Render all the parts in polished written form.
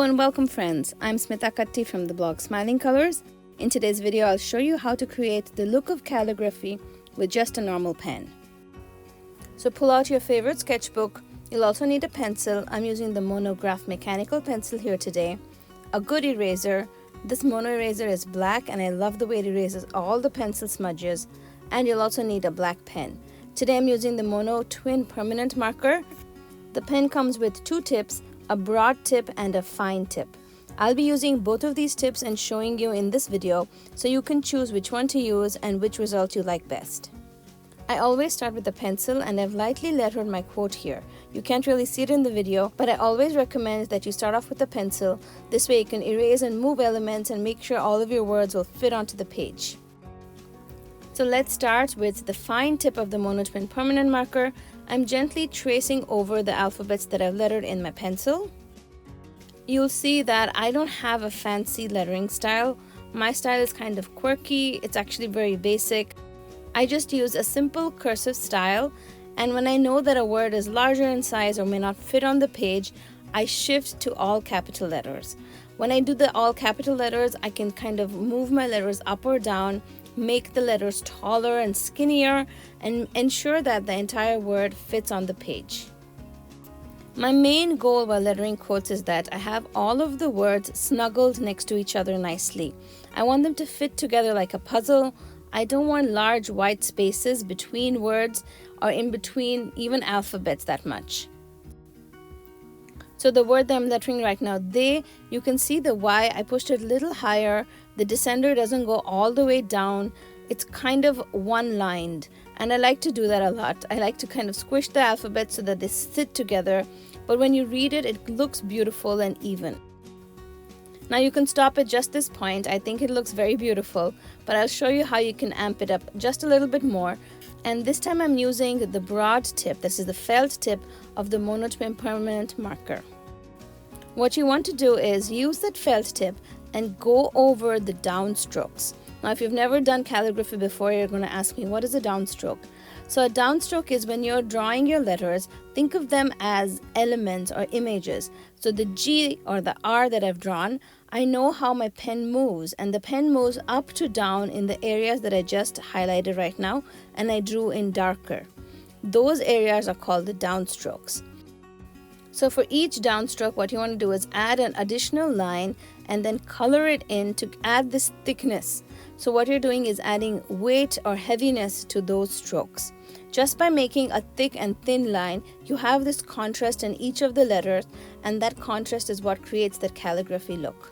and welcome friends, I'm Smitha from the blog Smiling Colors. In today's video I'll show you how to create the look of calligraphy with just a normal pen. So pull out your favorite sketchbook. You'll also need a pencil. I'm using the monograph mechanical pencil here today. A good eraser. This mono eraser is black and I love the way it erases all the pencil smudges. And you'll also need a black pen. Today I'm using the Mono Twin Permanent Marker. The pen comes with two tips, a broad tip and a fine tip. I'll be using both of these tips and showing you in this video so you can choose which one to use and which result you like best. I always start with the pencil and I've lightly lettered my quote here. You can't really see it in the video, but I always recommend that you start off with the pencil. This way you can erase and move elements and make sure all of your words will fit onto the page. So let's start with the fine tip of the Mono Twin Permanent Marker. I'm gently tracing over the alphabets that I've lettered in my pencil. You'll see that I don't have a fancy lettering style. My style is kind of quirky. It's actually very basic. I just use a simple cursive style, and when I know that a word is larger in size or may not fit on the page, I shift to all capital letters. When I do the all capital letters, I can kind of move my letters up or down, make the letters taller and skinnier, and ensure that the entire word fits on the page. My main goal while lettering quotes is that I have all of the words snuggled next to each other nicely. I want them to fit together like a puzzle. I don't want large white spaces between words or in between even alphabets that much. So the word that I'm lettering right now, they, you can see the Y, I pushed it a little higher. The descender doesn't go all the way down. It's kind of one-lined, and I like to do that a lot. I like to kind of squish the alphabet so that they sit together, but when you read it, it looks beautiful and even. Now you can stop at just this point. I think it looks very beautiful, but I'll show you how you can amp it up just a little bit more. And this time I'm using the broad tip. This is the felt tip of the Mono Twin Permanent Marker. What you want to do is use that felt tip and go over the downstrokes. Now, if you've never done calligraphy before, you're going to ask me, what is a downstroke? So a downstroke is when you're drawing your letters, think of them as elements or images. So the G or the R that I've drawn, I know how my pen moves, and the pen moves up to down in the areas that I just highlighted right now, and I drew in darker. Those areas are called the downstrokes. So for each downstroke, what you want to do is add an additional line and then color it in to add this thickness. So what you're doing is adding weight or heaviness to those strokes. Just by making a thick and thin line, you have this contrast in each of the letters, and that contrast is what creates that calligraphy look.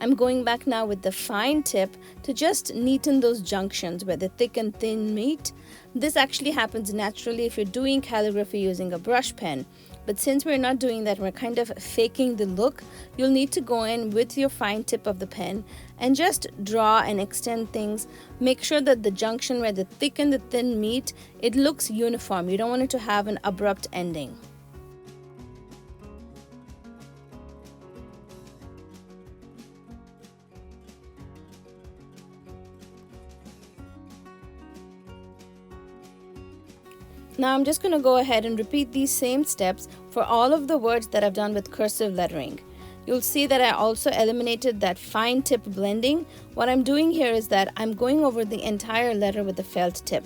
I'm going back now with the fine tip to just neaten those junctions where the thick and thin meet. This actually happens naturally if you're doing calligraphy using a brush pen. But since we're not doing that, we're kind of faking the look, you'll need to go in with your fine tip of the pen and just draw and extend things. Make sure that the junction where the thick and the thin meet, it looks uniform. You don't want it to have an abrupt ending. Now I'm just going to go ahead and repeat these same steps for all of the words that I've done with cursive lettering. You'll see that I also eliminated that fine tip blending. What I'm doing here is that I'm going over the entire letter with the felt tip.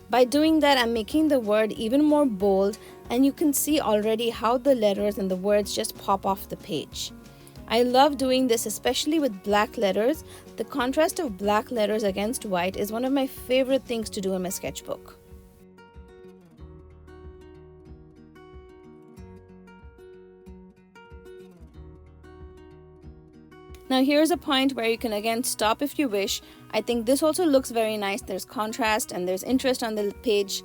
By doing that, I'm making the word even more bold, and you can see already how the letters and the words just pop off the page. I love doing this, especially with black letters. The contrast of black letters against white is one of my favorite things to do in my sketchbook. Now here's a point where you can again stop if you wish. I think this also looks very nice. There's contrast and there's interest on the page.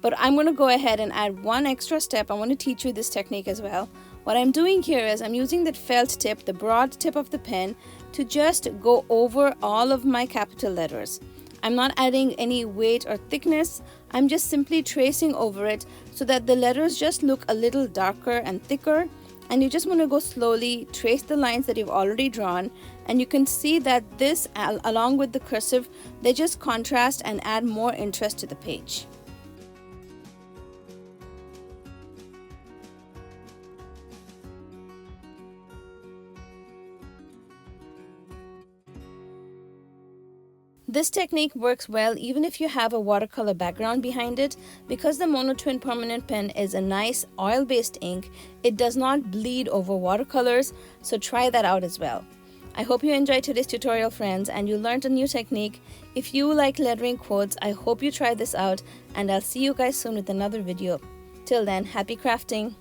But I'm going to go ahead and add one extra step. I want to teach you this technique as well. What I'm doing here is I'm using that felt tip, the broad tip of the pen, to just go over all of my capital letters. I'm not adding any weight or thickness. I'm just simply tracing over it so that the letters just look a little darker and thicker. And you just want to go slowly, trace the lines that you've already drawn, and you can see that this, along with the cursive, they just contrast and add more interest to the page. This technique works well even if you have a watercolor background behind it. Because the Monotwin permanent pen is a nice oil-based ink, it does not bleed over watercolors, so try that out as well. I hope you enjoyed today's tutorial, friends, and you learned a new technique. If you like lettering quotes, I hope you try this out, and I'll see you guys soon with another video. Till then, happy crafting!